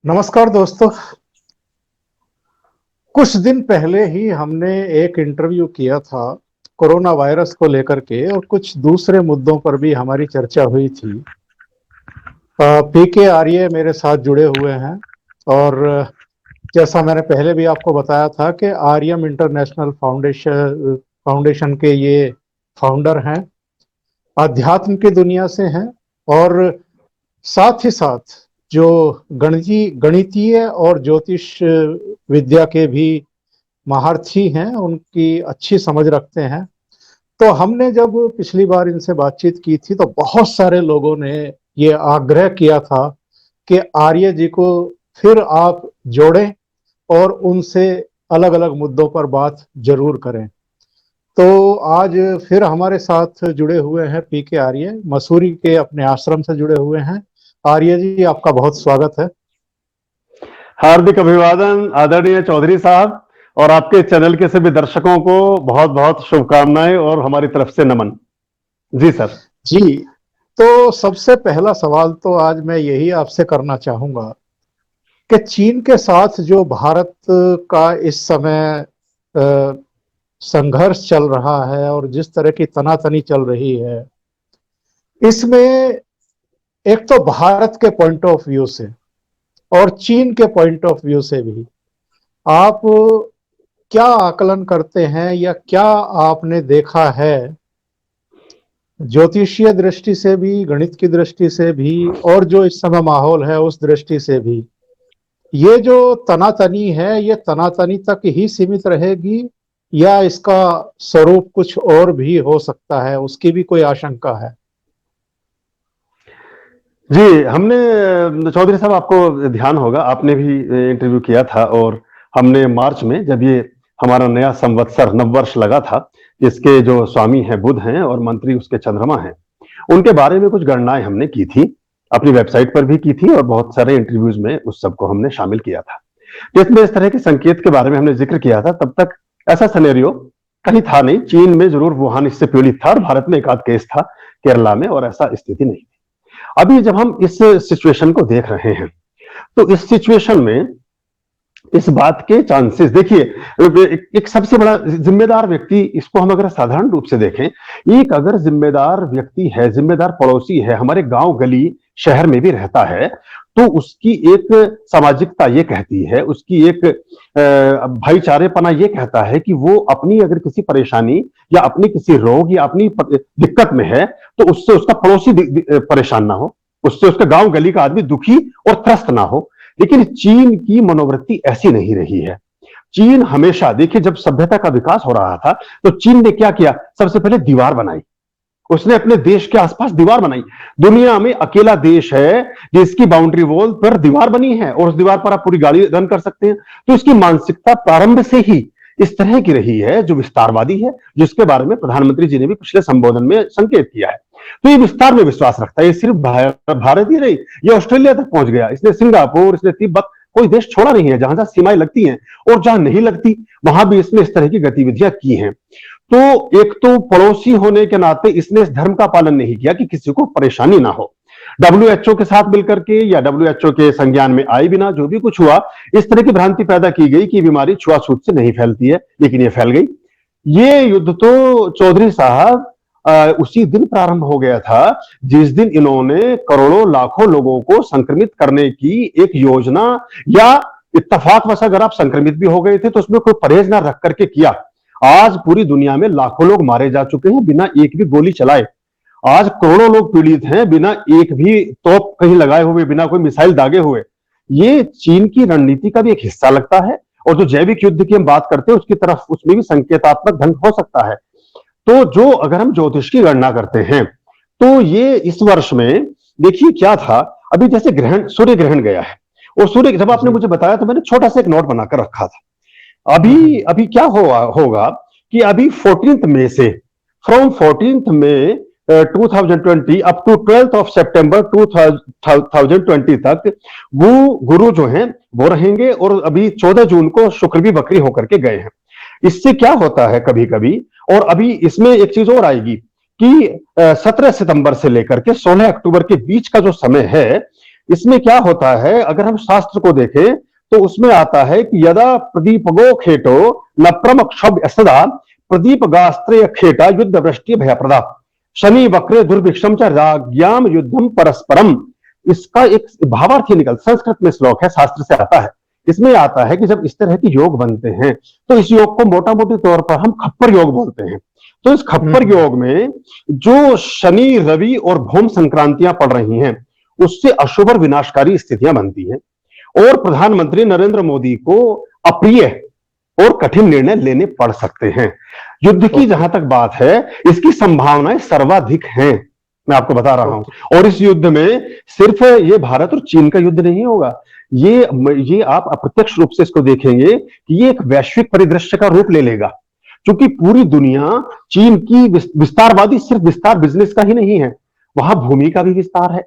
नमस्कार दोस्तों। कुछ दिन पहले ही हमने एक इंटरव्यू किया था कोरोना वायरस को लेकर के, और कुछ दूसरे मुद्दों पर भी हमारी चर्चा हुई थी। पीके आर्य मेरे साथ जुड़े हुए हैं, और जैसा मैंने पहले भी आपको बताया था कि आर्यम इंटरनेशनल फाउंडेशन के ये फाउंडर हैं, अध्यात्म की दुनिया से हैं, और साथ ही साथ जो गणितीय और ज्योतिष विद्या के भी महारथी हैं, उनकी अच्छी समझ रखते हैं। तो हमने जब पिछली बार इनसे बातचीत की थी तो बहुत सारे लोगों ने ये आग्रह किया था कि आर्य जी को फिर आप जोड़ें और उनसे अलग अलग मुद्दों पर बात जरूर करें। तो आज फिर हमारे साथ जुड़े हुए हैं पीके आर्य, मसूरी के अपने आश्रम से जुड़े हुए हैं। आर्य जी, आपका बहुत स्वागत है। हार्दिक अभिवादन आदरणीय चौधरी साहब, और आपके चैनल के सभी दर्शकों को बहुत बहुत शुभकामनाएं और हमारी तरफ से नमन। जी सर। जी, तो सबसे पहला सवाल तो आज मैं यही आपसे करना चाहूंगा कि चीन के साथ जो भारत का इस समय संघर्ष चल रहा है और जिस तरह की तनातनी चल रही है, इसमें एक तो भारत के पॉइंट ऑफ व्यू से और चीन के पॉइंट ऑफ व्यू से भी आप क्या आकलन करते हैं, या क्या आपने देखा है ज्योतिषीय दृष्टि से भी, गणित की दृष्टि से भी, और जो इस समय माहौल है उस दृष्टि से भी, ये जो तनातनी है ये तनातनी तक ही सीमित रहेगी, या इसका स्वरूप कुछ और भी हो सकता है, उसकी भी कोई आशंका है? जी, हमने चौधरी साहब, आपको ध्यान होगा, आपने भी इंटरव्यू किया था, और हमने मार्च में जब ये हमारा नया संवत्सर नववर्ष लगा था, इसके जो स्वामी हैं बुध हैं और मंत्री उसके चंद्रमा हैं, उनके बारे में कुछ गणनाएं हमने की थी, अपनी वेबसाइट पर भी की थी, और बहुत सारे इंटरव्यूज में उस सबको हमने शामिल किया था, जिसमें इस तरह के संकेत के बारे में हमने जिक्र किया था। तब तक ऐसा सिनेरियो कहीं था नहीं। चीन में जरूर वुहान इससे पीड़ित था, और भारत में एक आध केस था केरला में, और ऐसा स्थिति नहीं। अभी जब हम इस सिचुएशन को देख रहे हैं, तो इस सिचुएशन में इस बात के चांसेस देखिए, एक सबसे बड़ा जिम्मेदार व्यक्ति, इसको हम अगर साधारण रूप से देखें, एक अगर जिम्मेदार व्यक्ति है, जिम्मेदार पड़ोसी है, हमारे गांव गली शहर में भी रहता है, तो उसकी एक सामाजिकता ये कहती है, उसकी एक भाईचारेपना ये कहता है कि वो अपनी अगर किसी परेशानी या अपनी किसी रोग या अपनी दिक्कत में है, तो उससे उसका पड़ोसी परेशान ना हो, उससे उसका गांव गली का आदमी दुखी और त्रस्त ना हो। लेकिन चीन की मनोवृत्ति ऐसी नहीं रही है। चीन हमेशा, देखिए, जब सभ्यता का विकास हो रहा था तो चीन ने क्या किया? सबसे पहले दीवार बनाई। उसने अपने देश के आसपास दीवार बनाई। दुनिया में अकेला देश है जिसकी बाउंड्री वॉल पर दीवार बनी है, और उस दीवार पर आप पूरी गाड़ी रन कर सकते हैं। तो इसकी मानसिकता प्रारंभ से ही इस तरह की रही है, जो विस्तारवादी है, जिसके बारे में प्रधानमंत्री जी ने भी पिछले संबोधन में संकेत किया है। तो ये विस्तार में विश्वास रखता है। ये सिर्फ भारत ही नहीं, ये ऑस्ट्रेलिया तक पहुंच गया, इसने सिंगापुर, इसने तिब्बत, कोई देश छोड़ा नहीं है। जहां जहां सीमाएं लगती हैं और जहां नहीं लगती, वहां भी इसने इस तरह की गतिविधियां की हैं। तो एक तो पड़ोसी होने के नाते इसने इस धर्म का पालन नहीं किया कि किसी को परेशानी ना हो। डब्ल्यूएचओ के साथ मिलकर के या डब्ल्यूएचओ के संज्ञान में आए बिना जो भी कुछ हुआ, इस तरह की भ्रांति पैदा की गई कि बीमारी छुआछूत से नहीं फैलती है, लेकिन ये फैल गई। ये युद्ध तो चौधरी साहब उसी दिन प्रारंभ हो गया था जिस दिन इन्होंने करोड़ों लाखों लोगों को संक्रमित करने की एक योजना, या इत्तेफाकवश अगर आप संक्रमित भी हो गए थे तो उसमें कोई परहेज ना रख करके किया। आज पूरी दुनिया में लाखों लोग मारे जा चुके हैं बिना एक भी गोली चलाए। आज करोड़ों लोग पीड़ित हैं बिना एक भी तोप कहीं लगाए हुए, बिना कोई मिसाइल दागे हुए। ये चीन की रणनीति का भी एक हिस्सा लगता है। और जो जैविक युद्ध की हम बात करते हैं उसकी तरफ, उसमें भी संकेतात्मक ढंग हो सकता है। तो जो अगर हम ज्योतिष की गणना करते हैं तो ये इस वर्ष में देखिए क्या था। अभी जैसे ग्रहण, सूर्य ग्रहण गया है, और सूर्य जब आपने मुझे बताया तो मैंने छोटा सा एक नोट बनाकर रखा था। अभी अभी क्या होगा कि अभी 14 मई से, from 14 May 2020 up to 12 of September 2020 तक वो गुरु जो हैं वो रहेंगे, और अभी 14 जून को शुक्र भी वक्री होकर के गए हैं। इससे क्या होता है कभी कभी, और अभी इसमें एक चीज और आएगी कि 17 सितंबर से लेकर के 16 अक्टूबर के बीच का जो समय है, इसमें क्या होता है, अगर हम शास्त्र को देखें तो उसमें आता है कि यदा प्रदीपगो खेटो न प्रमुख शब्द सदा प्रदीपगास्त्रेय खेटा युद्ध वृष्टि भयप्रदा शनि वक्रे दुर्भिक्षम च राज्ञाम युद्धम परस्परम। इसका एक भावार्थी निकल संस्कृत में श्लोक है, शास्त्र से आता है। इसमें आता है कि जब इस तरह के योग बनते हैं तो इस योग को मोटा मोटी तौर पर हम खप्पर योग बोलते हैं। तो इस खप्पर योग में जो शनि रवि और भूम संक्रांतियां पड़ रही हैं उससे अशुभ और विनाशकारी स्थितियां बनती हैं और प्रधानमंत्री नरेंद्र मोदी को अप्रिय और कठिन निर्णय लेने पड़ सकते हैं। युद्ध की जहां तक बात है, इसकी संभावनाएं सर्वाधिक हैं, मैं आपको बता रहा हूं। और इस युद्ध में सिर्फ ये भारत और चीन का युद्ध नहीं होगा, ये आप अप्रत्यक्ष रूप से इसको देखेंगे कि ये एक वैश्विक परिदृश्य का रूप ले लेगा, क्योंकि पूरी दुनिया चीन की विस्तारवादी सिर्फ विस्तार बिजनेस का ही नहीं है, वहां भूमि का भी विस्तार है,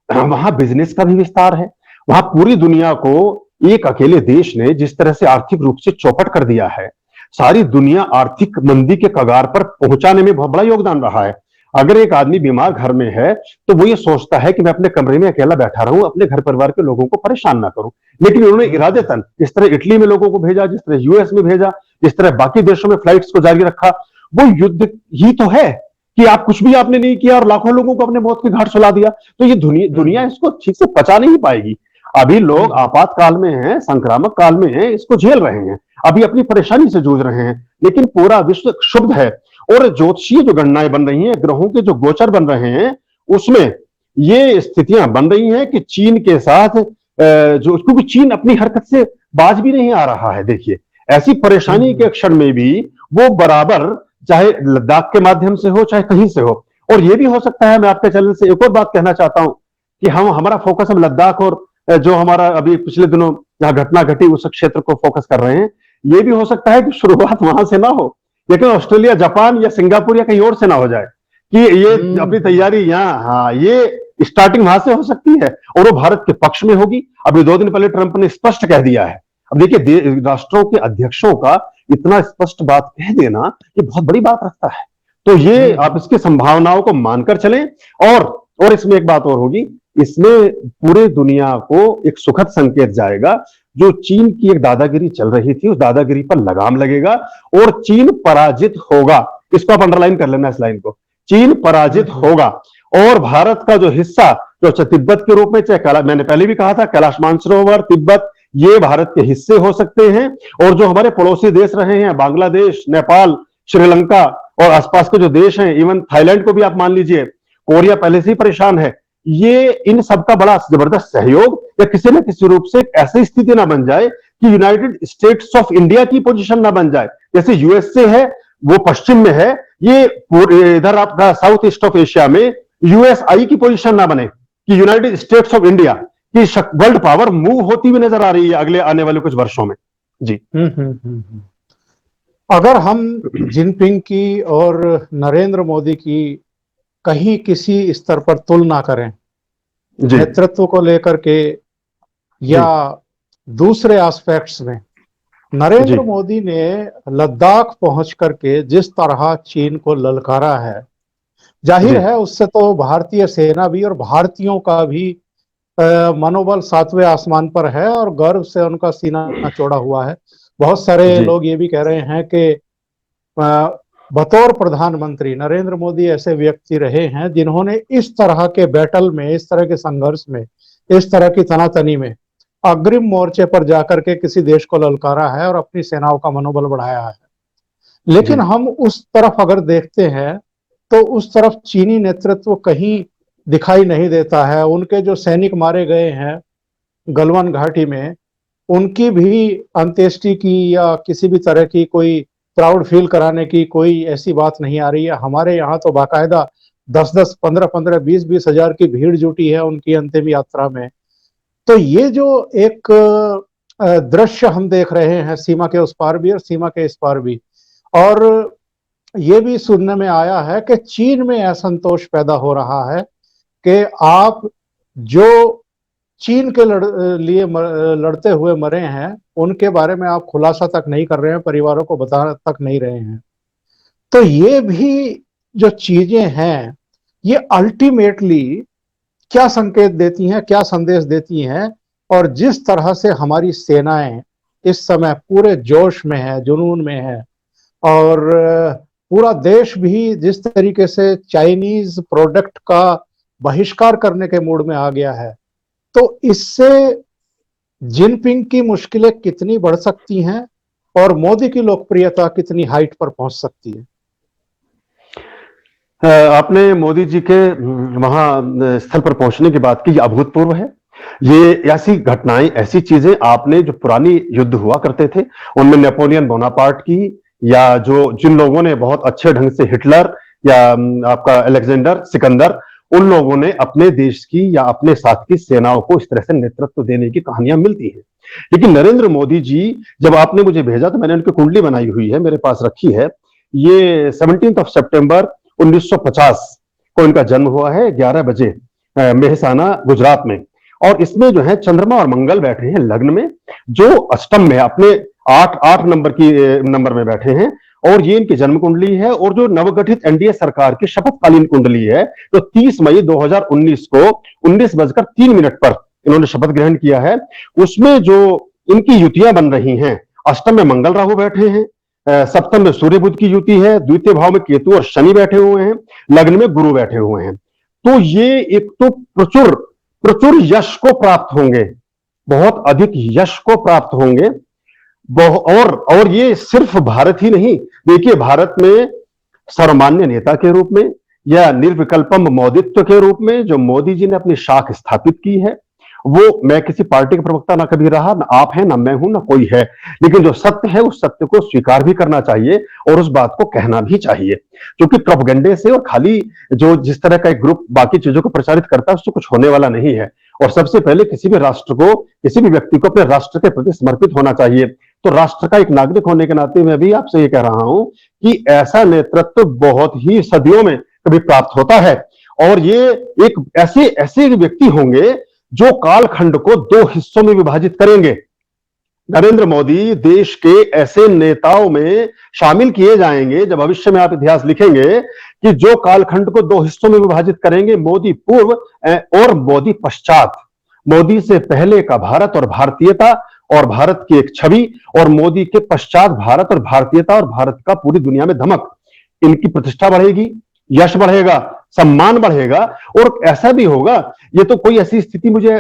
वहां बिजनेस का भी विस्तार है। वहां पूरी दुनिया को एक अकेले देश ने जिस तरह से आर्थिक रूप से चौपट कर दिया है, सारी दुनिया आर्थिक मंदी के कगार पर पहुंचाने में बहुत बड़ा योगदान रहा है। अगर एक आदमी बीमार घर में है तो वो ये सोचता है कि मैं अपने कमरे में अकेला बैठा रहूं, अपने घर परिवार के लोगों को परेशान ना करूं, लेकिन उन्होंने इरादेतन जिस तरह इटली में लोगों को भेजा, जिस तरह यूएस में भेजा, जिस तरह बाकी देशों में फ्लाइट्स को जारी रखा, वो युद्ध ही तो है कि आप कुछ भी आपने नहीं किया और लाखों लोगों को अपने मौत के घाट सुला दिया। तो ये दुनिया इसको ठीक से पचा नहीं पाएगी। अभी लोग आपातकाल में हैं, संक्रामक काल में हैं, इसको झेल रहे हैं, अभी अपनी परेशानी से जूझ रहे हैं, लेकिन पूरा विश्व क्षुब्ध है। और ज्योतिषीय जो गणनाएं बन रही हैं, ग्रहों के जो गोचर बन रहे हैं, उसमें ये स्थितियां बन रही हैं कि चीन के साथ जो, क्योंकि चीन अपनी हरकत से बाज भी नहीं आ रहा है। देखिए, ऐसी परेशानी के क्षण में भी वो बराबर, चाहे लद्दाख के माध्यम से हो चाहे कहीं से हो। और ये भी हो सकता है, मैं आपके चैनल से एक और बात कहना चाहता हूं कि हमारा फोकस हम लद्दाख और जो हमारा अभी पिछले दिनों जहां घटना घटी उस क्षेत्र को फोकस कर रहे हैं। ये भी हो सकता है कि शुरुआत वहां से ना हो, लेकिन ऑस्ट्रेलिया, जापान या सिंगापुर या कहीं और से ना हो जाए, कि ये अपनी तैयारी यहाँ, हाँ, ये स्टार्टिंग वहां से हो सकती है और वो भारत के पक्ष में होगी। अभी 2 दिन पहले ट्रंप ने स्पष्ट कह दिया है। अब देखिए, राष्ट्रों के अध्यक्षों का इतना स्पष्ट बात कह देना ये बहुत बड़ी बात रखता है। तो ये आप इसकी संभावनाओं को मानकर चलें। और इसमें एक बात और होगी, इसमें पूरे दुनिया को एक सुखद संकेत जाएगा। जो चीन की एक दादागिरी चल रही थी, उस दादागिरी पर लगाम लगेगा और चीन पराजित होगा। इसको आप अंडरलाइन कर लेना, इस लाइन को, चीन पराजित होगा। और भारत का जो हिस्सा, जो तिब्बत के रूप में, चाहे मैंने पहले भी कहा था, कैलाश मानसरोवर, तिब्बत, ये भारत के हिस्से हो सकते हैं। और जो हमारे पड़ोसी देश रहे हैं, बांग्लादेश, नेपाल, श्रीलंका और आसपास के जो देश हैं, इवन थाईलैंड को भी आप मान लीजिए, कोरिया पहले से ही परेशान है, ये इन सबका बड़ा जबरदस्त सहयोग या किसी न किसी रूप से ऐसी स्थिति ना बन जाए कि यूनाइटेड स्टेट्स ऑफ इंडिया की पोजीशन ना बन जाए। जैसे यूएसए है, वो पश्चिम में है, ये इधर आपका साउथ ईस्ट ऑफ एशिया में यूएसआई की पोजीशन ना बने कि यूनाइटेड स्टेट्स ऑफ इंडिया की वर्ल्ड पावर मूव होती हुई नजर आ रही है अगले आने वाले कुछ वर्षों में। जी। अगर हम जिनपिंग की और नरेंद्र मोदी की कहीं किसी स्तर पर तुलना करें, नेतृत्व को लेकर के या दूसरे एस्पेक्ट्स में, नरेंद्र मोदी ने लद्दाख पहुंच करके जिस तरह चीन को ललकारा है, जाहिर है उससे तो भारतीय सेना भी और भारतीयों का भी मनोबल 7वें आसमान पर है और गर्व से उनका सीना चौड़ा हुआ है। बहुत सारे लोग ये भी कह रहे हैं कि बतौर प्रधानमंत्री नरेंद्र मोदी ऐसे व्यक्ति रहे हैं जिन्होंने इस तरह के बैटल में, इस तरह के संघर्ष में, इस तरह की तनातनी में अग्रिम मोर्चे पर जाकर के किसी देश को ललकारा है और अपनी सेनाओं का मनोबल बढ़ाया है। लेकिन हम उस तरफ अगर देखते हैं तो उस तरफ चीनी नेतृत्व कहीं दिखाई नहीं देता है। उनके जो सैनिक मारे गए हैं गलवान घाटी में, उनकी भी अंत्येष्टि की या किसी भी तरह की कोई प्राउड फील कराने की कोई ऐसी बात नहीं आ रही है। हमारे यहाँ तो बाकायदा 10-10, 15-15, 20-20 हजार की भीड़ जुटी है उनकी अंतिम यात्रा में। तो ये जो एक दृश्य हम देख रहे हैं सीमा के उस पार भी और सीमा के इस पार भी, और ये भी सुनने में आया है कि चीन में असंतोष पैदा हो रहा है कि आप जो चीन के लिए लड़ते हुए मरे हैं उनके बारे में आप खुलासा तक नहीं कर रहे हैं, परिवारों को बता तक नहीं रहे हैं। तो ये भी जो चीजें हैं, ये अल्टीमेटली क्या संकेत देती हैं, क्या संदेश देती हैं। और जिस तरह से हमारी सेनाएं इस समय पूरे जोश में है, जुनून में है, और पूरा देश भी जिस तरीके से चाइनीज प्रोडक्ट का बहिष्कार करने के मूड में आ गया है, तो इससे जिनपिंग की मुश्किलें कितनी बढ़ सकती हैं और मोदी की लोकप्रियता कितनी हाइट पर पहुंच सकती है। आपने मोदी जी के वहां स्थल पर पहुंचने की बात की, ये अभूतपूर्व है। ये ऐसी घटनाएं, ऐसी चीजें आपने जो पुरानी युद्ध हुआ करते थे उनमें नेपोलियन बोनापार्ट की, या जो जिन लोगों ने बहुत अच्छे ढंग से हिटलर या आपका अलेक्जेंडर सिकंदर, उन लोगों ने अपने देश की या अपने साथ की सेनाओं को इस तरह से नेतृत्व देने की कहानियां मिलती हैं। लेकिन नरेंद्र मोदी जी, जब आपने मुझे भेजा तो मैंने उनकी कुंडली बनाई हुई है, मेरे पास रखी है। ये 17 सितंबर 1950 को इनका जन्म हुआ है, 11 बजे मेहसाना गुजरात में। और इसमें जो है चंद्रमा और मंगल बैठे हैं लग्न में, जो अष्टम में अपने 8 नंबर की नंबर में बैठे हैं। और ये इनकी जन्म कुंडली है। और जो नवगठित एनडीए सरकार की शपथकालीन कुंडली है, तो 30 मई 2019 को 19:03 पर इन्होंने शपथ ग्रहण किया है। उसमें जो इनकी युतियां बन रही हैं, अष्टम में मंगल राहु बैठे हैं, सप्तम में सूर्य बुध की युति है, द्वितीय भाव में केतु और शनि बैठे हुए हैं, लग्न में गुरु बैठे हुए हैं। तो ये एक तो प्रचुर प्रचुर यश को प्राप्त होंगे, बहुत अधिक यश को प्राप्त होंगे। और ये सिर्फ भारत ही नहीं, देखिए भारत में सर्वमान्य नेता के रूप में या निर्विकल्पम मोदित्व के रूप में जो मोदी जी ने अपनी शाख स्थापित की है, वो, मैं किसी पार्टी का प्रवक्ता ना कभी रहा, ना आप हैं, ना मैं हूं, ना कोई है, लेकिन जो सत्य है उस सत्य को स्वीकार भी करना चाहिए और उस बात को कहना भी चाहिए। क्योंकि प्रोपगेंडे से और खाली जो जिस तरह का एक ग्रुप बाकी चीजों को प्रचारित करता है उससे कुछ होने वाला नहीं है। और सबसे पहले किसी भी राष्ट्र को, किसी भी व्यक्ति को अपने राष्ट्र के प्रति समर्पित होना चाहिए। तो राष्ट्र का एक नागरिक होने के नाते मैं भी आपसे ये कह रहा हूं कि ऐसा नेतृत्व बहुत ही सदियों में कभी प्राप्त होता है। और ये एक ऐसे ऐसे व्यक्ति होंगे जो कालखंड को 2 हिस्सों में विभाजित करेंगे। नरेंद्र मोदी देश के ऐसे नेताओं में शामिल किए जाएंगे, जब भविष्य में आप इतिहास लिखेंगे, कि जो कालखंड को 2 हिस्सों में विभाजित करेंगे, मोदी पूर्व और मोदी पश्चात। मोदी से पहले का भारत और भारतीयता और भारत की एक छवि, और मोदी के पश्चात भारत और भारतीयता और भारत का पूरी दुनिया में धमक। इनकी प्रतिष्ठा बढ़ेगी, यश बढ़ेगा, सम्मान बढ़ेगा। और ऐसा भी होगा, ये तो कोई ऐसी स्थिति, मुझे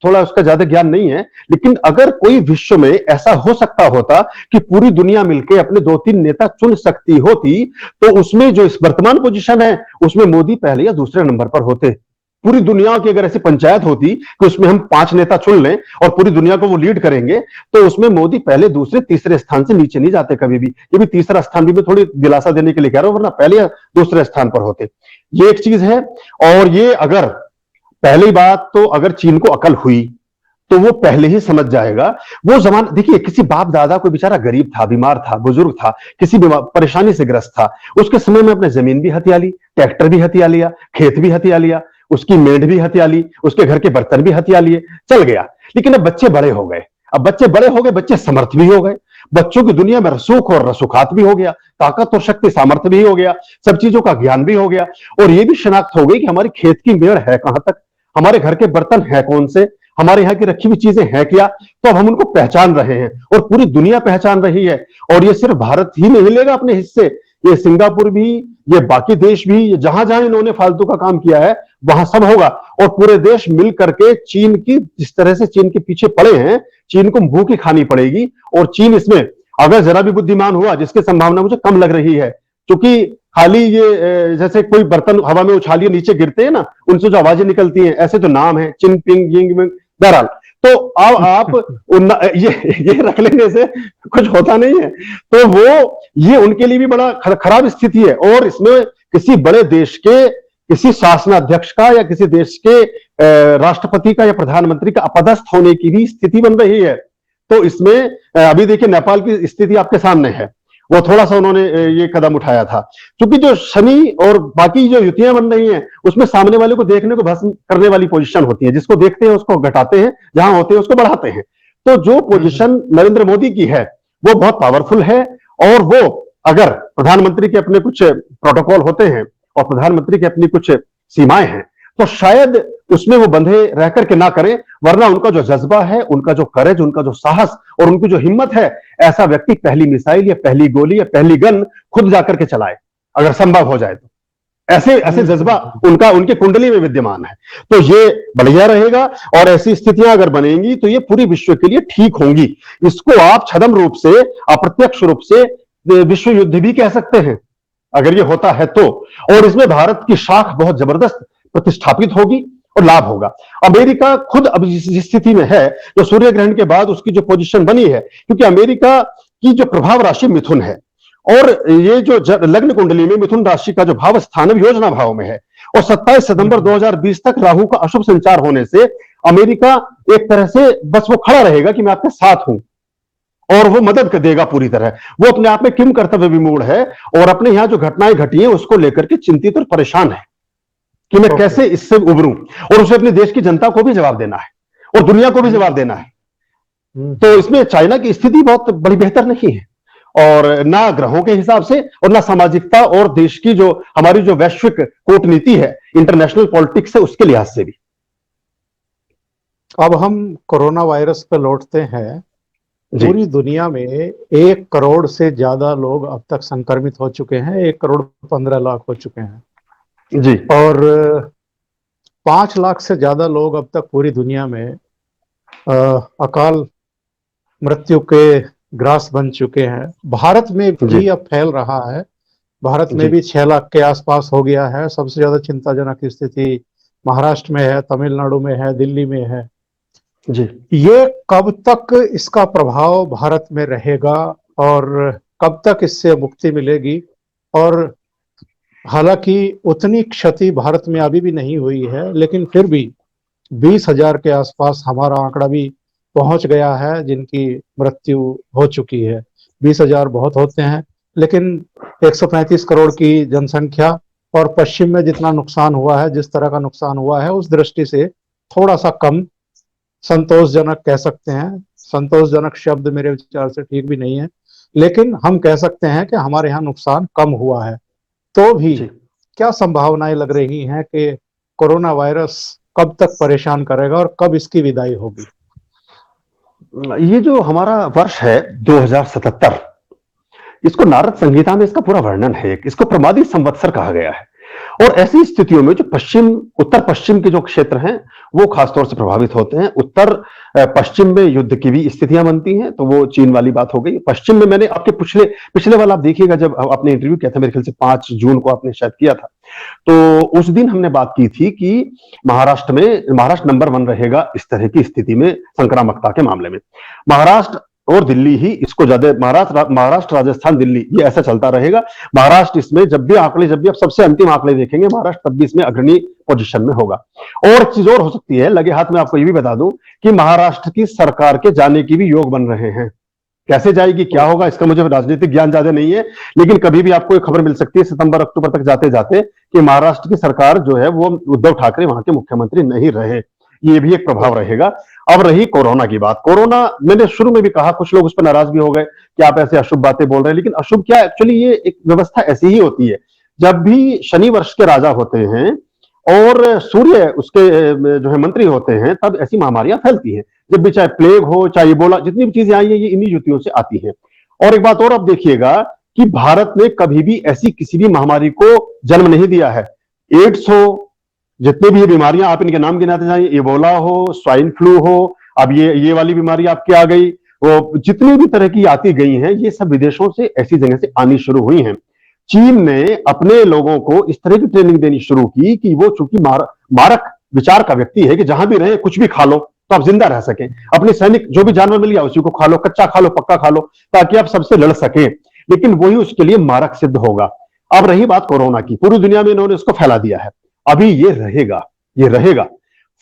थोड़ा उसका ज्यादा ज्ञान नहीं है, लेकिन अगर कोई विश्व में ऐसा हो सकता होता कि पूरी दुनिया मिलकर अपने 2-3 नेता चुन सकती होती, तो उसमें जो इस वर्तमान पोजीशन है उसमें मोदी पहले या दूसरे नंबर पर होते। पूरी दुनिया की अगर ऐसी पंचायत होती कि उसमें हम 5 नेता चुन लें और पूरी दुनिया को वो लीड करेंगे, तो उसमें मोदी पहले, दूसरे, तीसरे स्थान से नीचे नहीं जाते कभी भी। ये भी तीसरा स्थान भी मैं थोड़ी दिलासा देने के लिए कह रहा हूं, वरना पहले या दूसरे स्थान पर होते। ये एक चीज है। और ये अगर, पहली बात तो अगर चीन को अकल हुई तो वो पहले ही समझ जाएगा। वो जमाना देखिए, किसी बाप दादा कोई बेचारा गरीब था, बीमार था, बुजुर्ग था, किसी परेशानी से ग्रस्त था, उसके समय में अपने जमीन भी हथिया ली, ट्रैक्टर भी हथिया लिया, खेत भी हथिया लिया, उसकी मेढ़ भी हथिया ली, उसके घर के बर्तन भी हथिया लिए, चल गया। लेकिन अब बच्चे बड़े हो गए, अब बच्चे बड़े हो गए, बच्चे समर्थ भी हो गए, बच्चों की दुनिया में रसूख और रसूखात भी हो गया, ताकत और शक्ति सामर्थ्य भी हो गया, सब चीजों का ज्ञान भी हो गया। और ये भी शनाख्त हो गई कि हमारी खेत की मेड़ है कहां तक, हमारे घर के बर्तन है कौन से, हमारे यहाँ की रखी हुई चीजें हैं क्या। तो अब हम उनको पहचान रहे हैं और पूरी दुनिया पहचान रही है। और ये सिर्फ भारत ही में मिलेगा अपने हिस्से, ये सिंगापुर भी, ये बाकी देश भी, ये जहां जहां इन्होंने फालतू का काम किया है वहां सब होगा। और पूरे देश मिल करके चीन की, जिस तरह से चीन के पीछे पड़े हैं, चीन को भूखी खानी पड़ेगी। और चीन इसमें अगर जरा भी बुद्धिमान हुआ, जिसकी संभावना मुझे कम लग रही है, क्योंकि खाली ये जैसे कोई बर्तन हवा में उछालिए नीचे गिरते हैं ना, उनसे जो आवाजें निकलती हैं, ऐसे तो नाम है चिन पिंग यिंग, बहरहाल। तो अब आप ये रख लेने से कुछ होता नहीं है। तो वो, ये उनके लिए भी बड़ा खराब स्थिति है। और इसमें किसी बड़े देश के, किसी शासनाध्यक्ष का या किसी देश के राष्ट्रपति का या प्रधानमंत्री का अपदस्थ होने की भी स्थिति बन रही है। तो इसमें अभी देखिए नेपाल की स्थिति आपके सामने है, वो थोड़ा सा उन्होंने ये कदम उठाया था, क्योंकि जो शनि और बाकी जो युतियां बन रही हैं उसमें सामने वाले को देखने को भस्म करने वाली पोजीशन होती है, जिसको देखते हैं उसको घटाते हैं, जहां होते हैं उसको बढ़ाते हैं। तो जो पोजीशन नरेंद्र मोदी की है वो बहुत पावरफुल है। और वो, अगर प्रधानमंत्री के अपने कुछ प्रोटोकॉल होते हैं और प्रधानमंत्री की अपनी कुछ सीमाएं हैं, तो शायद उसमें वो बंधे रह करके ना करें, वरना उनका जो जज्बा है, उनका जो करेज, उनका जो साहस और उनकी जो हिम्मत है, ऐसा व्यक्ति पहली मिसाइल या पहली गोली या पहली गन खुद जाकर के चलाए, अगर संभव हो जाए तो। ऐसे ऐसे जज्बा उनका उनके कुंडली में विद्यमान है। तो ये बढ़िया रहेगा, और ऐसी स्थितियां अगर बनेंगी तो ये पूरी विश्व के लिए ठीक होंगी। इसको आप छद्म रूप से, अप्रत्यक्ष रूप से विश्व युद्ध भी कह सकते हैं, अगर ये होता है तो। और इसमें भारत की शाख बहुत जबरदस्त प्रतिष्ठापित होगी और लाभ होगा। अमेरिका खुद अब जिस स्थिति में है, जो सूर्य ग्रहण के बाद उसकी जो पोजीशन बनी है, क्योंकि अमेरिका की जो प्रभाव राशि मिथुन है, और ये जो लग्न कुंडली में मिथुन राशि का जो भाव स्थान योजना भाव में है, और 27 सितंबर 2020 तक राहु का अशुभ संचार होने से अमेरिका एक तरह से बस वो खड़ा रहेगा कि मैं आपके साथ हूं, और वो मदद कर देगा पूरी तरह। वो अपने आप में किम कर्तव्य विमूढ़ है, और अपने यहां जो घटनाएं घटी हैं उसको लेकर के चिंतित और परेशान है कि मैं कैसे इससे उभरूं, और उसे अपने देश की जनता को भी जवाब देना है और दुनिया को भी जवाब देना है। तो इसमें चाइना की स्थिति बहुत बड़ी बेहतर नहीं है, और ना ग्रहों के हिसाब से, और ना सामाजिकता और देश की जो हमारी जो वैश्विक कूटनीति है, इंटरनेशनल पॉलिटिक्स है, उसके लिहाज से भी। अब हम कोरोना वायरस पर लौटते हैं। पूरी दुनिया में 1 करोड़ से ज्यादा लोग अब तक संक्रमित हो चुके हैं, 1 करोड़ 15 लाख हो चुके हैं जी, और 5 लाख से ज्यादा लोग अब तक पूरी दुनिया में अकाल मृत्यु के ग्रास बन चुके हैं। भारत में भी अब फैल रहा है, भारत में भी 6 लाख के आसपास हो गया है। सबसे ज्यादा चिंताजनक स्थिति महाराष्ट्र में है, तमिलनाडु में है, दिल्ली में है। जी, ये कब तक इसका प्रभाव भारत में रहेगा और कब तक इससे मुक्ति मिलेगी? और हालांकि उतनी क्षति भारत में अभी भी नहीं हुई है, लेकिन फिर भी 20,000 के आसपास हमारा आंकड़ा भी पहुंच गया है जिनकी मृत्यु हो चुकी है। 20,000 बहुत होते हैं, लेकिन 135 करोड़ की जनसंख्या और पश्चिम में जितना नुकसान हुआ है, जिस तरह का नुकसान हुआ है, उस दृष्टि से थोड़ा सा कम संतोषजनक कह सकते हैं। संतोषजनक शब्द मेरे विचार से ठीक भी नहीं है, लेकिन हम कह सकते हैं कि हमारे यहाँ नुकसान कम हुआ है। तो भी क्या संभावनाएं लग रही हैं कि कोरोना वायरस कब तक परेशान करेगा और कब इसकी विदाई होगी? ये जो हमारा वर्ष है 2077, इसको नारद संहिता में इसका पूरा वर्णन है। इसको प्रमादी संवत्सर कहा गया है, और ऐसी स्थितियों में जो उत्तर पश्चिम के जो क्षेत्र हैं वो खासतौर से प्रभावित होते हैं। उत्तर पश्चिम में युद्ध की भी स्थितियां बनती हैं, तो वो चीन वाली बात हो गई। पश्चिम में मैंने आपके पिछले वाला आप देखिएगा, जब आपने इंटरव्यू किया था, मेरे ख्याल से 5 जून को आपने शायद किया था, तो उस दिन हमने बात की थी कि महाराष्ट्र नंबर 1 रहेगा इस तरह की स्थिति में, संक्रामकता के मामले में। महाराष्ट्र और दिल्ली ही इसको ज्यादा, महाराष्ट्र राजस्थान दिल्ली, ये ऐसा चलता रहेगा। महाराष्ट्र इसमें जब भी आप सबसे अंतिम आंकड़े देखेंगे, महाराष्ट्र तब भी इसमें अग्रणी पोजीशन में होगा। और चीज और हो सकती है, लगे हाथ में आपको ये भी बता दूं कि महाराष्ट्र की सरकार के जाने की भी योग बन रहे हैं। कैसे जाएगी, क्या होगा, इसका मुझे राजनीतिक ज्ञान ज्यादा नहीं है, लेकिन कभी भी आपको एक खबर मिल सकती है सितंबर अक्टूबर तक जाते जाते कि महाराष्ट्र की सरकार जो है वो उद्धव ठाकरे वहां के मुख्यमंत्री नहीं रहे। ये भी एक प्रभाव रहेगा। अब रही कोरोना की बात, कोरोना मैंने शुरू में भी कहा, कुछ लोग उस पर नाराज भी हो गए कि आप ऐसे अशुभ बातें बोल रहे हैं, लेकिन अशुभ क्या, एक्चुअली ये एक व्यवस्था ऐसी ही होती है। जब भी शनि वर्ष के राजा होते हैं और सूर्य उसके जो है मंत्री होते हैं, तब ऐसी महामारियां फैलती हैं। जब भी चाहे प्लेग हो, चाहे इबोला, जितनी भी चीजें आई है ये इन्हीं युतियों से आती हैं। और एक बात और आप देखिएगा कि भारत ने कभी भी ऐसी किसी भी महामारी को जन्म नहीं दिया है। एड्स हो, जितनी भी ये बीमारियां आप इनके नाम गिनाते जाइए, इबोला हो, स्वाइन फ्लू हो, अब ये वाली बीमारी आपकी आ गई, वो जितनी भी तरह की आती गई हैं, ये सब विदेशों से, ऐसी जगह से आनी शुरू हुई हैं। चीन ने अपने लोगों को इस तरह की ट्रेनिंग देनी शुरू की कि वो चूंकि मारक विचार का व्यक्ति है कि जहां भी रहे कुछ भी खा लो तो आप जिंदा रह सकें। अपने सैनिक जो भी जानवर मिल गया उसी को खा लो, कच्चा खा लो, पक्का खा लो, ताकि आप सबसे लड़ सके, लेकिन वही उसके लिए मारक सिद्ध होगा। अब रही बात कोरोना की, पूरी दुनिया में इन्होंने इसको फैला दिया है। अभी ये रहेगा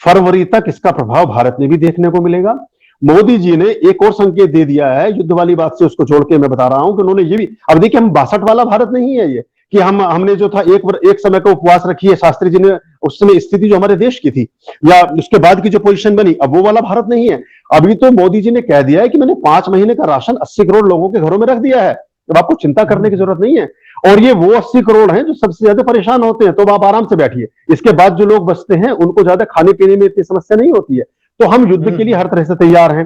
फरवरी तक इसका प्रभाव भारत में भी देखने को मिलेगा। मोदी जी ने एक और संकेत दे दिया है, युद्ध वाली बात से उसको जोड़ के मैं बता रहा हूं कि उन्होंने ये भी, अब देखिए हम 62 वाला भारत नहीं है ये कि हमने जो था एक समय का उपवास रखी है, शास्त्री जी ने उस समय स्थिति जो हमारे देश की थी या उसके बाद की जो पोजीशन बनी, अब वो वाला भारत नहीं है। अभी तो मोदी जी ने कह दिया है कि मैंने 5 महीने का राशन 80 करोड़ लोगों के घरों में रख दिया है। अब आपको चिंता करने की जरूरत नहीं है। और ये वो 80 करोड़ हैं जो सबसे ज्यादा परेशान होते हैं, तो आप आराम से बैठिए। इसके बाद जो लोग बचते हैं उनको ज्यादा खाने पीने में इतनी समस्या नहीं होती है। तो हम युद्ध के लिए हर तरह से तैयार हैं,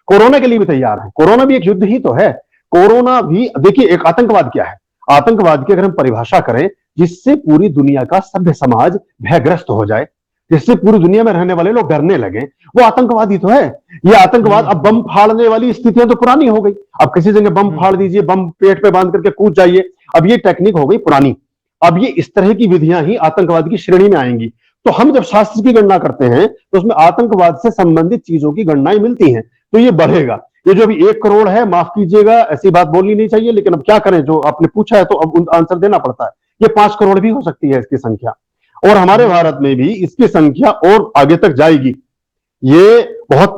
कोरोना के लिए भी तैयार हैं। कोरोना भी एक युद्ध ही तो है। कोरोना भी देखिए, एक आतंकवाद क्या है? आतंकवाद की अगर हम परिभाषा करें, जिससे पूरी दुनिया का सभ्य समाज भयग्रस्त हो जाए, जिससे पूरी दुनिया में रहने वाले लोग डरने लगे, वो आतंकवादी तो है। ये आतंकवाद, अब बम फाड़ने वाली स्थितियां तो पुरानी हो गई। अब किसी जगह बम फाड़ दीजिए, बम पेट पे बांध करके कूद जाइए, अब ये टेक्निक हो गई पुरानी। अब ये इस तरह की विधियां ही आतंकवाद की श्रेणी में आएंगी। तो हम जब शास्त्र की गणना करते हैं तो उसमें आतंकवाद से संबंधित चीजों की गणनाएं मिलती हैं, तो ये बढ़ेगा। ये जो अभी 1 करोड़ है, माफ कीजिएगा, ऐसी बात बोलनी नहीं चाहिए, लेकिन अब क्या करें, जो आपने पूछा है तो अब आंसर देना पड़ता है। ये 5 करोड़ भी हो सकती है इसकी संख्या, और हमारे भारत में भी इसकी संख्या और आगे तक जाएगी। ये बहुत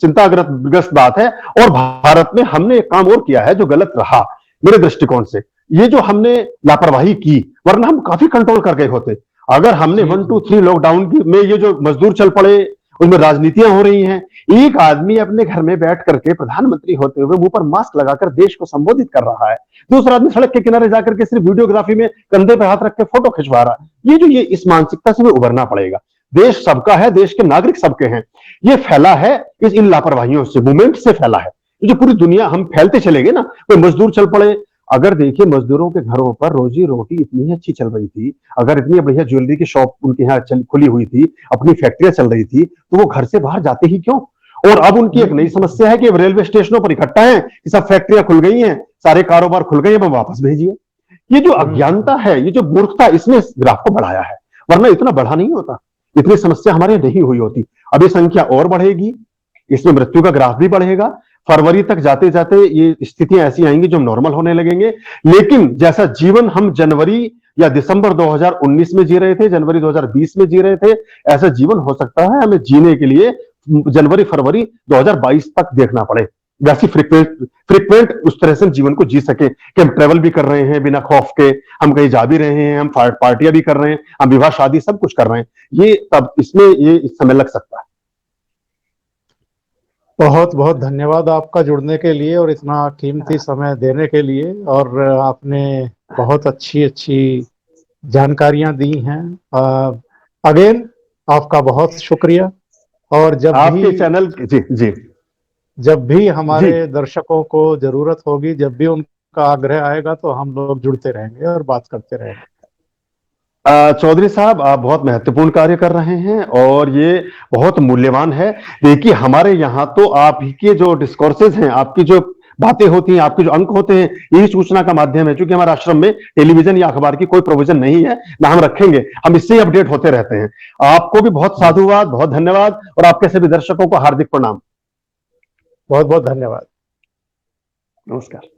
चिंताग्रस्त बात है। और भारत में हमने एक काम और किया है जो गलत रहा मेरे दृष्टिकोण से, ये जो हमने लापरवाही की, वरना हम काफी कंट्रोल कर गए होते। अगर हमने 1, 2, 3 लॉकडाउन में ये जो मजदूर चल पड़े, उसमें राजनीतियां हो रही हैं, एक आदमी अपने घर में बैठ करके प्रधानमंत्री होते हुए मुंह पर मास्क लगाकर देश को संबोधित कर रहा है, दूसरा आदमी सड़क के किनारे जाकर के सिर्फ वीडियोग्राफी में कंधे पे हाथ रख के फोटो खिंचवा रहा है। ये इस मानसिकता से उभरना पड़ेगा। देश सबका है, देश के नागरिक सबके हैं। ये फैला है इन लापरवाहियों से, मूवमेंट से फैला है। जो पूरी दुनिया हम फैलते चले गए ना, कोई मजदूर चल पड़े। अगर देखिए, मजदूरों के घरों पर रोजी रोटी इतनी अच्छी चल रही थी, अगर इतनी बढ़िया ज्वेलरी की शॉप उनके यहाँ खुली हुई थी, अपनी फैक्ट्रियां चल रही थी, तो वो घर से बाहर जाते ही क्यों? और अब उनकी एक नई समस्या है कि रेलवे स्टेशनों पर इकट्ठा है कि सब फैक्ट्रियां खुल गई हैं, सारे कारोबार खुल गए हैं, वापस भेजिए। ये जो अज्ञानता है, ये जो मूर्खता, इसने इस ग्राफ को बढ़ाया है, वरना इतना बढ़ा नहीं होता, इतनी समस्या हमारे नहीं हुई होती। अब ये संख्या और बढ़ेगी, इसमें मृत्यु का ग्राफ भी बढ़ेगा। फरवरी तक जाते जाते ये स्थितियां ऐसी आएंगी जो नॉर्मल होने लगेंगे। लेकिन जैसा जीवन हम जनवरी या दिसंबर 2019 में जी रहे थे, जनवरी 2020 में जी रहे थे, ऐसा जीवन हो सकता है हमें जीने के लिए जनवरी फरवरी 2022 तक देखना पड़े। वैसी फ्रिक्वेंट उस तरह से हम जीवन को जी सके कि हम ट्रेवल भी कर रहे हैं बिना खौफ के, हम कहीं जा भी रहे हैं, हम पार्टियां भी कर रहे हैं, हम विवाह शादी सब कुछ कर रहे हैं। ये तब इसमें ये इस समय लग सकता है। बहुत बहुत धन्यवाद आपका जुड़ने के लिए और इतना कीमती समय देने के लिए। और आपने बहुत अच्छी अच्छी जानकारियां दी हैं। अगेन आपका बहुत शुक्रिया। और आपके चैनल, जी जी, जब भी हमारे दर्शकों को जरूरत होगी, जब भी उनका आग्रह आएगा, तो हम लोग जुड़ते रहेंगे और बात करते रहेंगे। चौधरी साहब, आप बहुत महत्वपूर्ण कार्य कर रहे हैं और ये बहुत मूल्यवान है। देखिए, हमारे यहाँ तो आपके जो डिस्कोर्सेज हैं, आपकी जो बातें होती हैं, आपके जो अंक होते हैं, यही सूचना का माध्यम है। क्योंकि हमारे आश्रम में टेलीविजन या अखबार की कोई प्रोविजन नहीं है, ना हम रखेंगे, हम इससे ही अपडेट होते रहते हैं। आपको भी बहुत साधुवाद, बहुत धन्यवाद, और आपके सभी दर्शकों को हार्दिक प्रणाम। बहुत बहुत धन्यवाद। नमस्कार।